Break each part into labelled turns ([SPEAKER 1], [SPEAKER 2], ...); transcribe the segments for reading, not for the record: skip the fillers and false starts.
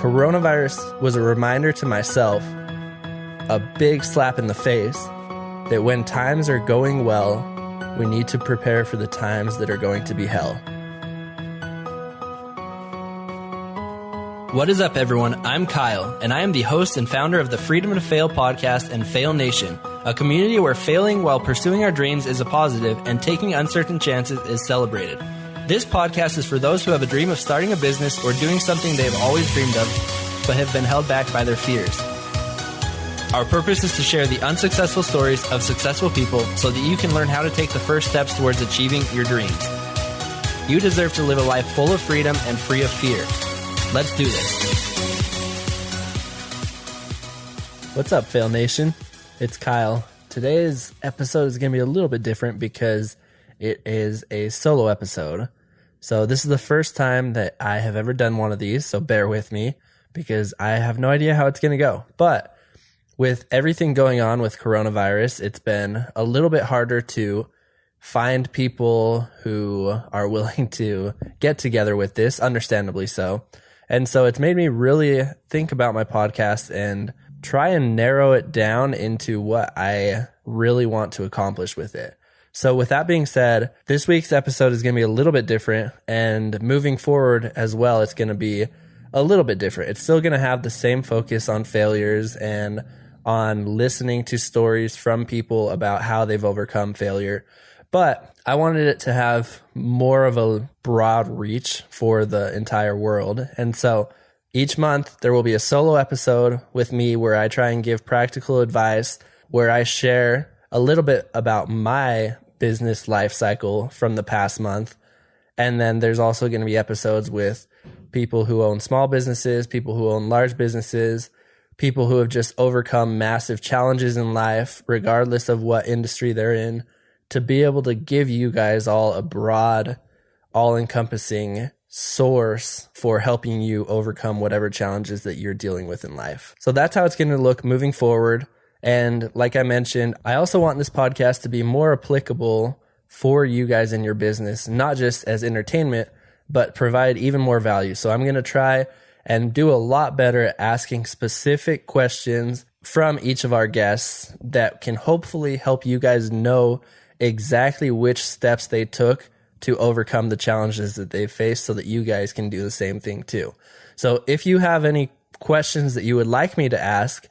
[SPEAKER 1] Coronavirus was a reminder to myself, a big slap in the face, that when times are going well, we need to prepare for the times that are going to be hell.
[SPEAKER 2] What is up, everyone? I'm Kyle, and I am the host and founder of the Freedom to Fail podcast and Fail Nation, a community where failing while pursuing our dreams is a positive and taking uncertain chances is celebrated. This podcast is for those who have a dream of starting a business or doing something they have always dreamed of, but have been held back by their fears. Our purpose is to share the unsuccessful stories of successful people so that you can learn how to take the first steps towards achieving your dreams. You deserve to live a life full of freedom and free of fear. Let's do this.
[SPEAKER 1] What's up, Fail Nation? It's Kyle. Today's episode is going to be a little bit different because it is a solo episode. So this is the first time that I have ever done one of these, so bear with me because I have no idea how it's going to go. But with everything going on with coronavirus, it's been a little bit harder to find people who are willing to get together with this, understandably so. And so it's made me really think about my podcast and try and narrow it down into what I really want to accomplish with it. So with that being said, this week's episode is going to be a little bit different, and moving forward as well, it's going to be a little bit different. It's still going to have the same focus on failures and on listening to stories from people about how they've overcome failure. But I wanted it to have more of a broad reach for the entire world. And so each month there will be a solo episode with me where I try and give practical advice, where I share a little bit about my business life cycle from the past month. And then there's also going to be episodes with people who own small businesses, people who own large businesses, people who have just overcome massive challenges in life, regardless of what industry they're in, to be able to give you guys all a broad, all-encompassing source for helping you overcome whatever challenges that you're dealing with in life. So that's how it's going to look moving forward. And like I mentioned, I also want this podcast to be more applicable for you guys in your business, not just as entertainment, but provide even more value. So I'm going to try and do a lot better at asking specific questions from each of our guests that can hopefully help you guys know exactly which steps they took to overcome the challenges that they faced so that you guys can do the same thing too. So if you have any questions that you would like me to ask,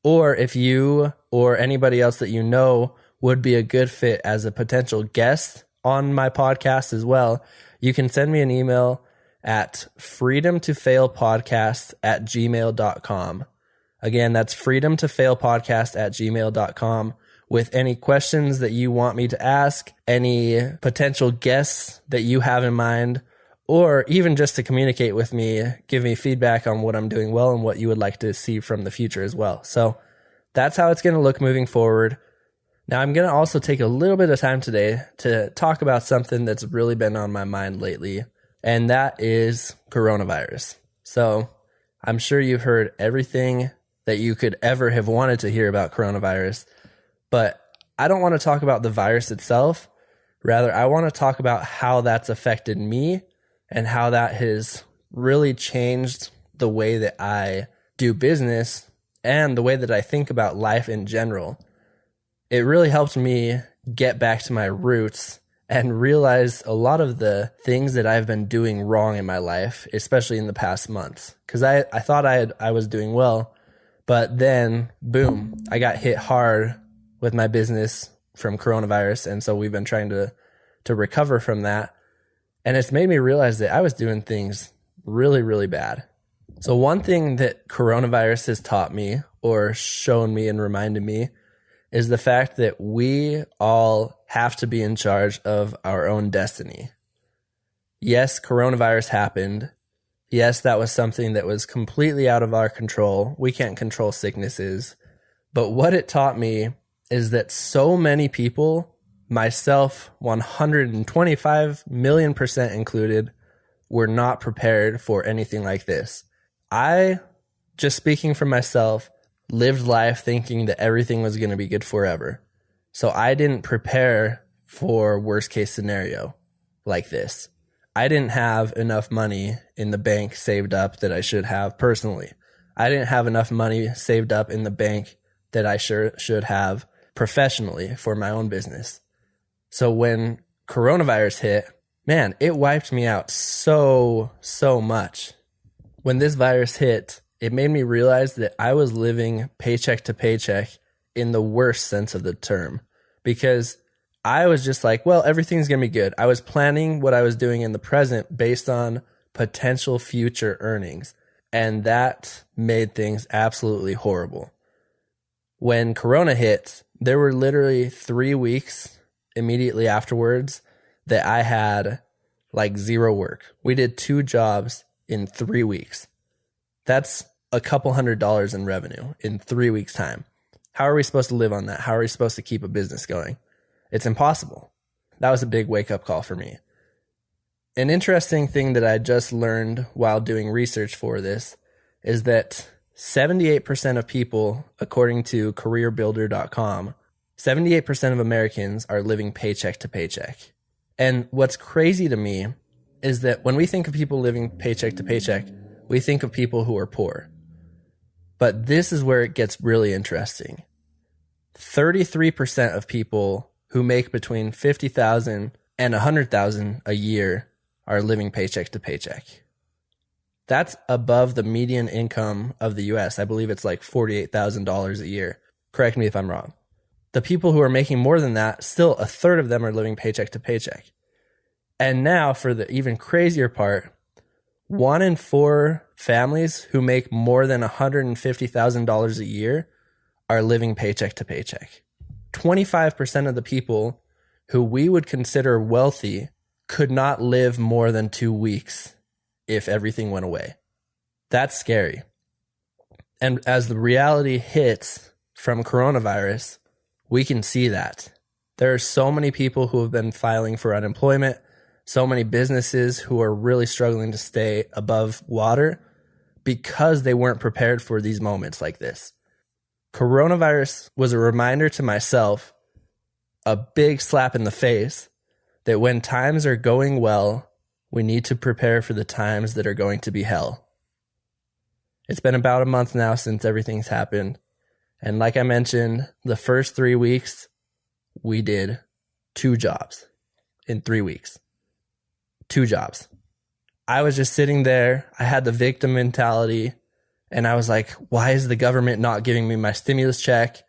[SPEAKER 1] or if you or anybody else that you know would be a good fit as a potential guest on my podcast as well, you can send me an email at freedomtofailpodcast@gmail.com. Again, that's freedomtofailpodcast@gmail.com. with any questions that you want me to ask, any potential guests that you have in mind, or even just to communicate with me, give me feedback on what I'm doing well and what you would like to see from the future as well. So that's how it's going to look moving forward. Now, I'm going to also take a little bit of time today to talk about something that's really been on my mind lately, and that is coronavirus. So I'm sure you've heard everything that you could ever have wanted to hear about coronavirus. But I don't want to talk about the virus itself. Rather, I want to talk about how that's affected me and how that has really changed the way that I do business and the way that I think about life in general. It really helped me get back to my roots and realize a lot of the things that I've been doing wrong in my life, especially in the past months. Because I thought I was doing well, but then, boom, I got hit hard with my business from coronavirus. And so we've been trying to recover from that. And it's made me realize that I was doing things really, really bad. So one thing that coronavirus has taught me or shown me and reminded me is the fact that we all have to be in charge of our own destiny. Yes, coronavirus happened. Yes, that was something that was completely out of our control. We can't control sicknesses. But what it taught me is that so many people, myself 125 million% included, were not prepared for anything like this. I, just speaking for myself, lived life thinking that everything was going to be good forever. So I didn't prepare for worst case scenario like this. I didn't have enough money in the bank saved up that I should have personally. I didn't have enough money saved up in the bank that I should have professionally for my own business. So when coronavirus hit, man, it wiped me out so much. When this virus hit, it made me realize that I was living paycheck to paycheck in the worst sense of the term, because I was just like, well, everything's going to be good. I was planning what I was doing in the present based on potential future earnings, and that made things absolutely horrible. When Corona hit, there were literally 3 weeks immediately afterwards that I had like zero work. We did 2 jobs in 3 weeks. That's a couple $100s in revenue in 3 weeks' time. How are we supposed to live on that? How are we supposed to keep a business going? It's impossible. That was a big wake-up call for me. An interesting thing that I just learned while doing research for this is that 78% of people, according to careerbuilder.com, 78% of Americans are living paycheck to paycheck. And what's crazy to me is that when we think of people living paycheck to paycheck, we think of people who are poor. But this is where it gets really interesting. 33% of people who make between $50,000 and $100,000 a year are living paycheck to paycheck. That's above the median income of the US. I believe it's like $48,000 a year. Correct me if I'm wrong. The people who are making more than that, still a third of them are living paycheck to paycheck. And now for the even crazier part, 1 in 4 families who make more than $150,000 a year are living paycheck to paycheck. 25% of the people who we would consider wealthy could not live more than 2 weeks if everything went away. That's scary. And as the reality hits from coronavirus, we can see that. There are so many people who have been filing for unemployment, so many businesses who are really struggling to stay above water because they weren't prepared for these moments like this. Coronavirus was a reminder to myself, a big slap in the face, that when times are going well, we need to prepare for the times that are going to be hell. It's been about a month now since everything's happened. And like I mentioned, the first 3 weeks, we did 2 jobs in 3 weeks. 2 jobs. I was just sitting there. I had the victim mentality. And I was like, why is the government not giving me my stimulus check?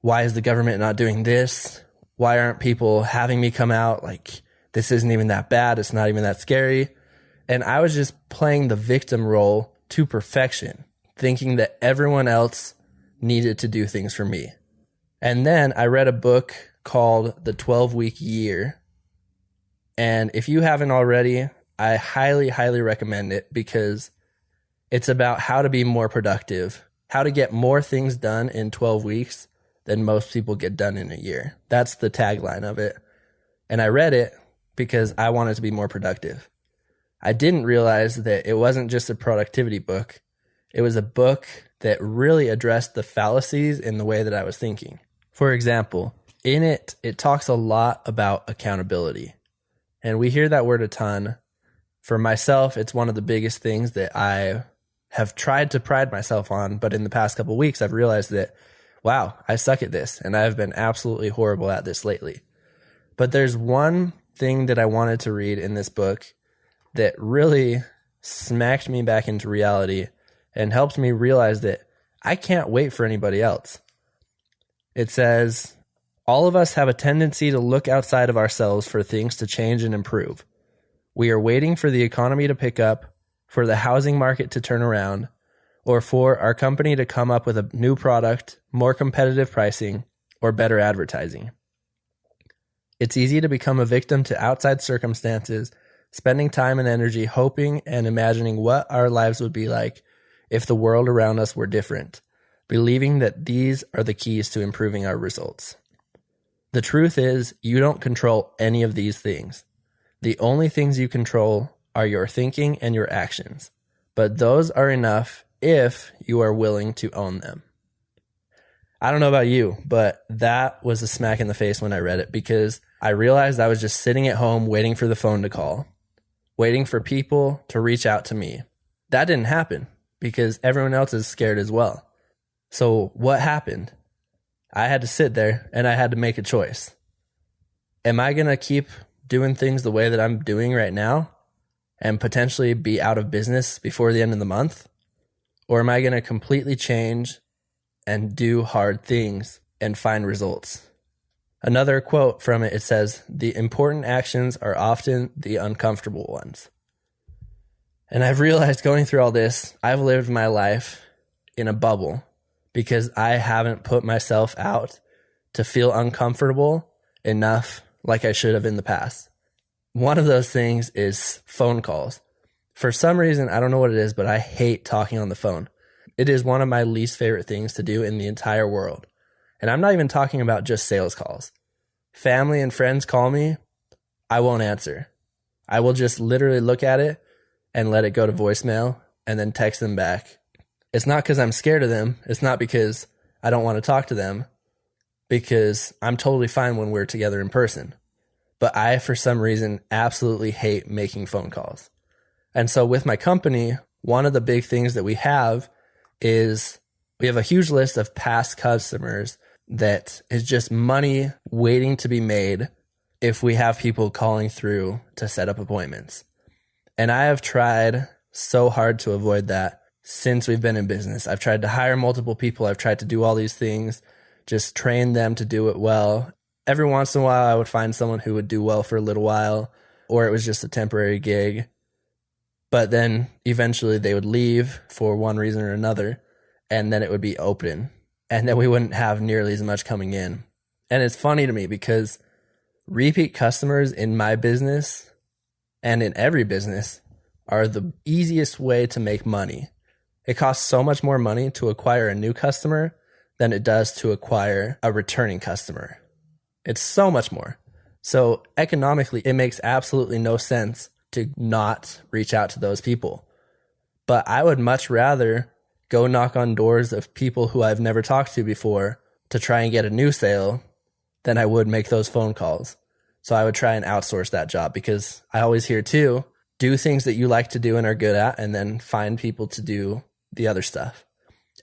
[SPEAKER 1] Why is the government not doing this? Why aren't people having me come out? Like, this isn't even that bad. It's not even that scary. And I was just playing the victim role to perfection, thinking that everyone else needed to do things for me. And then I read a book called The 12-Week Year. And if you haven't already, I highly, highly recommend it, because it's about how to be more productive, how to get more things done in 12 weeks than most people get done in a year. That's the tagline of it. And I read it because I wanted to be more productive. I didn't realize that it wasn't just a productivity book. It was a book that really addressed the fallacies in the way that I was thinking. For example, in it, it talks a lot about accountability. And we hear that word a ton. For myself, it's one of the biggest things that I have tried to pride myself on. But in the past couple of weeks, I've realized that, wow, I suck at this. And I've been absolutely horrible at this lately. But there's one thing that I wanted to read in this book that really smacked me back into reality and helped me realize that I can't wait for anybody else. It says, all of us have a tendency to look outside of ourselves for things to change and improve. We are waiting for the economy to pick up, for the housing market to turn around, or for our company to come up with a new product, more competitive pricing, or better advertising. It's easy to become a victim to outside circumstances, spending time and energy hoping and imagining what our lives would be like if the world around us were different, believing that these are the keys to improving our results. The truth is, you don't control any of these things. The only things you control are your thinking and your actions, but those are enough if you are willing to own them. I don't know about you, but that was a smack in the face when I read it, because I realized I was just sitting at home waiting for the phone to call, waiting for people to reach out to me. That didn't happen because everyone else is scared as well. So what happened? I had to sit there and I had to make a choice. Am I going to keep doing things the way that I'm doing right now and potentially be out of business before the end of the month? Or am I going to completely change and do hard things and find results? Another quote from it, it says, "The important actions are often the uncomfortable ones." And I've realized going through all this, I've lived my life in a bubble because I haven't put myself out to feel uncomfortable enough like I should have in the past. One of those things is phone calls. For some reason, I don't know what it is, but I hate talking on the phone. It is one of my least favorite things to do in the entire world. And I'm not even talking about just sales calls. Family and friends call me, I won't answer. I will just literally look at it and let it go to voicemail and then text them back. It's not because I'm scared of them. It's not because I don't want to talk to them, because I'm totally fine when we're together in person. But I, for some reason, absolutely hate making phone calls. And so with my company, one of the big things that we have is we have a huge list of past customers that is just money waiting to be made if we have people calling through to set up appointments. And I have tried so hard to avoid that since we've been in business. I've tried to hire multiple people. I've tried to do all these things, just train them to do it well. Every once in a while, I would find someone who would do well for a little while, or it was just a temporary gig. But then eventually they would leave for one reason or another, and then it would be open. And then we wouldn't have nearly as much coming in. And it's funny to me because repeat customers in my business and in every business are the easiest way to make money. It costs so much more money to acquire a new customer than it does to acquire a returning customer. It's so much more. So economically, it makes absolutely no sense to not reach out to those people. But I would much rather go knock on doors of people who I've never talked to before to try and get a new sale than I would make those phone calls. So I would try and outsource that job, because I always hear too, do things that you like to do and are good at, and then find people to do the other stuff.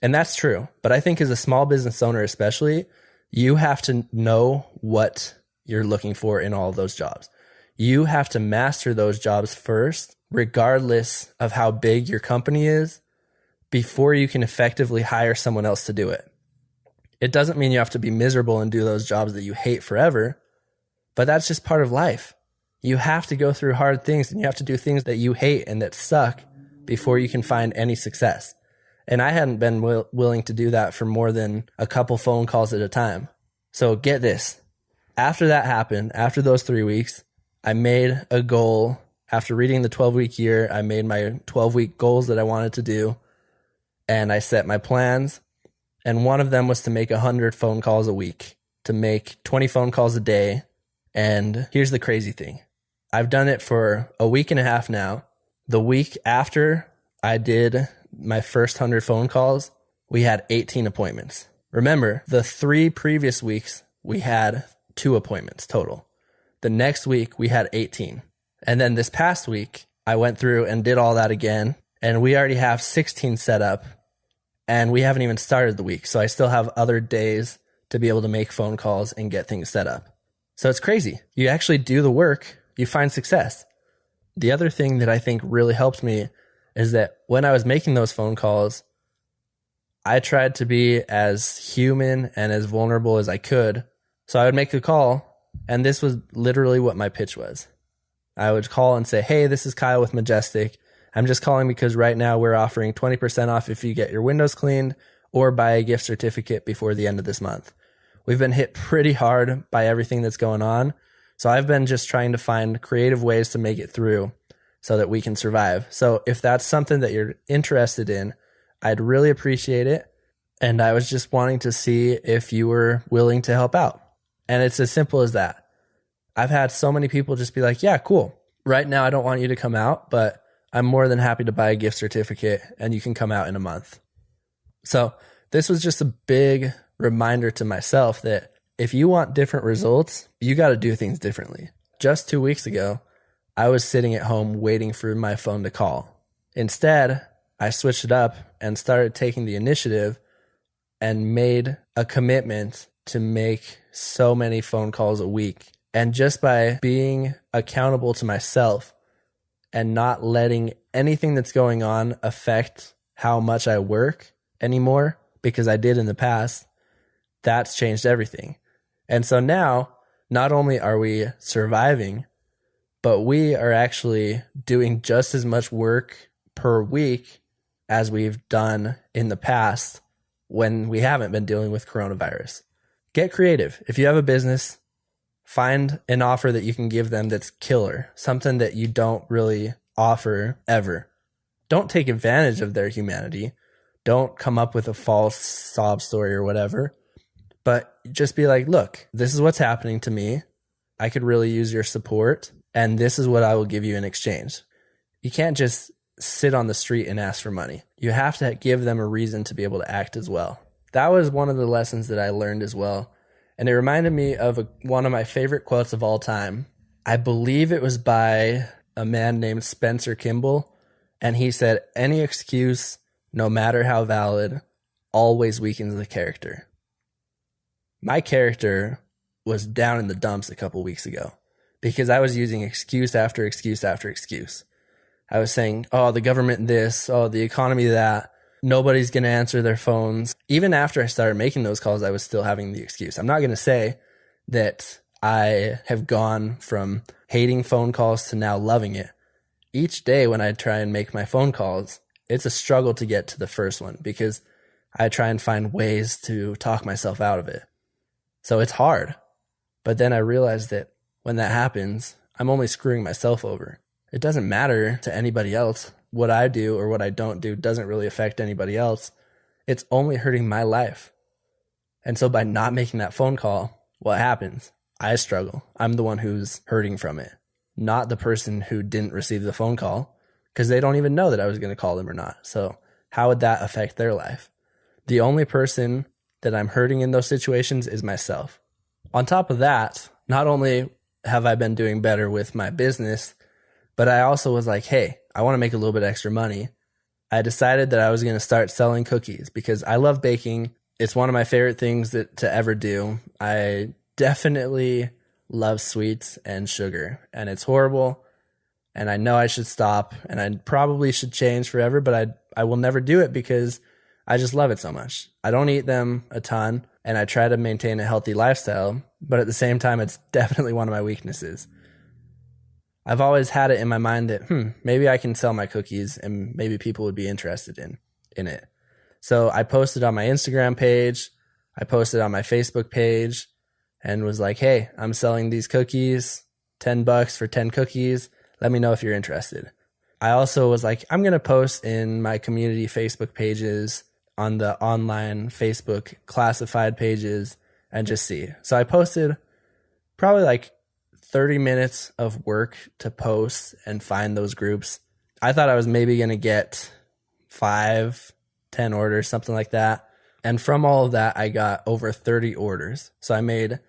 [SPEAKER 1] And that's true. But I think as a small business owner especially, you have to know what you're looking for in all of those jobs. You have to master those jobs first, regardless of how big your company is, before you can effectively hire someone else to do it. It doesn't mean you have to be miserable and do those jobs that you hate forever, but that's just part of life. You have to go through hard things, and you have to do things that you hate and that suck before you can find any success. And I hadn't been willing to do that for more than a couple phone calls at a time. So get this. After that happened, after those 3 weeks, I made a goal. After reading the 12-week year, I made my 12-week goals that I wanted to do. And I set my plans. And one of them was to make 100 phone calls a week, to make 20 phone calls a day. And here's the crazy thing. I've done it for a week and a half now. The week after I did my first 100 phone calls, we had 18 appointments. Remember, the 3 previous weeks, we had 2 appointments total. The next week, we had 18. And then this past week, I went through and did all that again, and we already have 16 set up, and we haven't even started the week. So I still have other days to be able to make phone calls and get things set up. So it's crazy. You actually do the work, you find success. The other thing that I think really helped me is that when I was making those phone calls, I tried to be as human and as vulnerable as I could. So I would make a call, and this was literally what my pitch was. I would call and say, "Hey, this is Kyle with Majestic. I'm just calling because right now we're offering 20% off if you get your windows cleaned or buy a gift certificate before the end of this month. We've been hit pretty hard by everything that's going on. So I've been just trying to find creative ways to make it through so that we can survive. So if that's something that you're interested in, I'd really appreciate it. And I was just wanting to see if you were willing to help out." And it's as simple as that. I've had so many people just be like, "Yeah, cool. Right now I don't want you to come out, but I'm more than happy to buy a gift certificate and you can come out in a month." So this was just a big reminder to myself that if you want different results, you got to do things differently. Just 2 weeks ago, I was sitting at home waiting for my phone to call. Instead, I switched it up and started taking the initiative and made a commitment to make so many phone calls a week. And just by being accountable to myself and not letting anything that's going on affect how much I work anymore, because I did in the past, that's changed everything. And so now, not only are we surviving, but we are actually doing just as much work per week as we've done in the past when we haven't been dealing with coronavirus. Get creative. If you have a business, find an offer that you can give them that's killer, something that you don't really offer ever. Don't take advantage of their humanity. Don't come up with a false sob story or whatever, but just be like, look, this is what's happening to me. I could really use your support, and this is what I will give you in exchange. You can't just sit on the street and ask for money. You have to give them a reason to be able to act as well. That was one of the lessons that I learned as well. And it reminded me of one of my favorite quotes of all time. I believe it was by a man named Spencer Kimball. And he said, any excuse, no matter how valid, always weakens the character. My character was down in the dumps a couple weeks ago because I was using excuse after excuse after excuse. I was saying, oh, the government this, oh, the economy that, nobody's going to answer their phones. Even after I started making those calls, I was still having the excuse. I'm not going to say that I have gone from hating phone calls to now loving it. Each day when I try and make my phone calls, it's a struggle to get to the first one because I try and find ways to talk myself out of it. So it's hard. But then I realized that when that happens, I'm only screwing myself over. It doesn't matter to anybody else. What I do or what I don't do doesn't really affect anybody else. It's only hurting my life. And so by not making that phone call, what happens? I struggle. I'm the one who's hurting from it, not the person who didn't receive the phone call because they don't even know that I was going to call them or not. So how would that affect their life? The only person that I'm hurting in those situations is myself. On top of that, not only have I been doing better with my business, but I also was like, hey, I want to make a little bit extra money. I decided that I was going to start selling cookies because I love baking. It's one of my favorite things to ever do. I definitely love sweets and sugar, and it's horrible. And I know I should stop, and I probably should change forever, but I will never do it because I just love it so much. I don't eat them a ton, and I try to maintain a healthy lifestyle, but at the same time, it's definitely one of my weaknesses. I've always had it in my mind that, maybe I can sell my cookies and maybe people would be interested in it. So I posted on my Instagram page, I posted on my Facebook page and was like, hey, I'm selling these cookies, $10 for 10 cookies. Let me know if you're interested. I also was like, I'm going to post in my community Facebook pages, on the online Facebook classified pages, and just see. So I posted probably like 30 minutes of work to post and find those groups. I thought I was maybe going to get 5, 10 orders, something like that. And from all of that, I got over 30 orders. So I made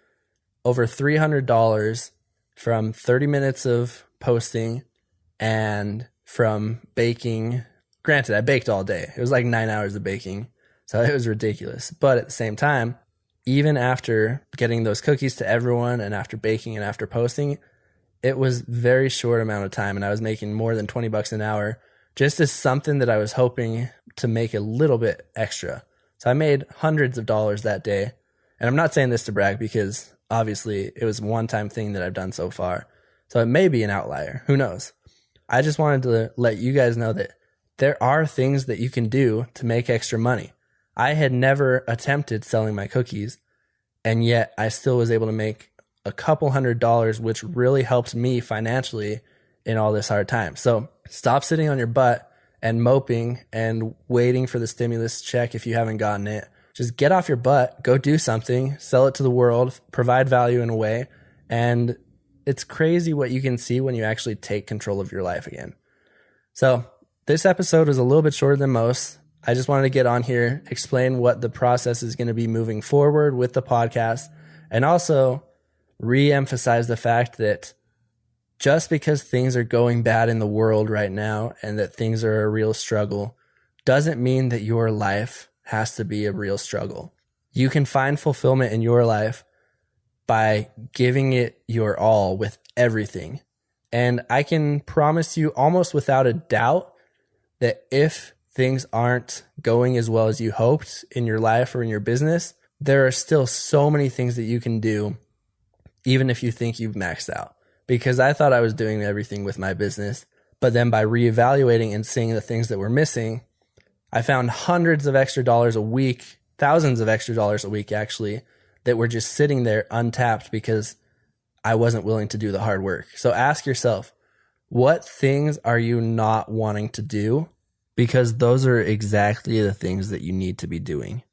[SPEAKER 1] over $300 from 30 minutes of posting and from baking. Granted, I baked all day. It was like 9 hours of baking. So it was ridiculous. But at the same time, even after getting those cookies to everyone and after baking and after posting, it was very short amount of time and I was making more than $20 an hour just as something that I was hoping to make a little bit extra. So I made hundreds of dollars that day. And I'm not saying this to brag because obviously it was a one-time thing that I've done so far. So it may be an outlier. Who knows? I just wanted to let you guys know that there are things that you can do to make extra money. I had never attempted selling my cookies, and yet I still was able to make a couple $100, which really helped me financially in all this hard time. So stop sitting on your butt and moping and waiting for the stimulus check if you haven't gotten it. Just get off your butt, go do something, sell it to the world, provide value in a way. And it's crazy what you can see when you actually take control of your life again. So this episode is a little bit shorter than most. I just wanted to get on here, explain what the process is going to be moving forward with the podcast, and also re-emphasize the fact that Just because things are going bad in the world right now and that things are a real struggle doesn't mean that your life has to be a real struggle. You can find fulfillment in your life by giving it your all with everything. And I can promise you almost without a doubt that if things aren't going as well as you hoped in your life or in your business, there are still so many things that you can do, even if you think you've maxed out. Because I thought I was doing everything with my business, but then by reevaluating and seeing the things that were missing, I found hundreds of extra dollars a week, thousands of extra dollars a week actually, that were just sitting there untapped because I wasn't willing to do the hard work. So ask yourself, what things are you not wanting to do? Because those are exactly the things that you need to be doing.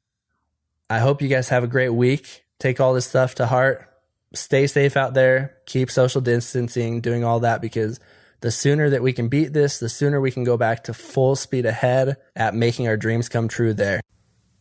[SPEAKER 1] I hope you guys have a great week. Take all this stuff to heart. Stay safe out there. Keep social distancing, doing all that, because the sooner that we can beat this, the sooner we can go back to full speed ahead at making our dreams come true there.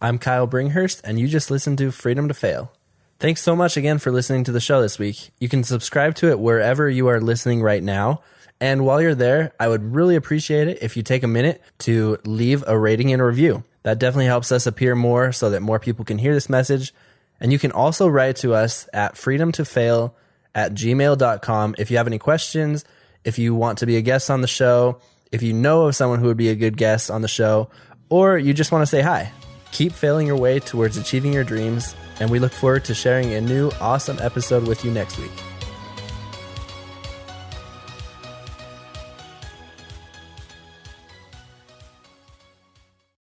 [SPEAKER 1] I'm Kyle Bringhurst, and you just listened to Freedom to Fail. Thanks so much again for listening to the show this week. You can subscribe to it wherever you are listening right now. And while you're there, I would really appreciate it if you take a minute to leave a rating and a review. That definitely helps us appear more so that more people can hear this message. And you can also write to us at freedomtofail@gmail.com if you have any questions, if you want to be a guest on the show, if you know of someone who would be a good guest on the show, or you just want to say hi. Keep failing your way towards achieving your dreams, and we look forward to sharing a new awesome episode with you next week.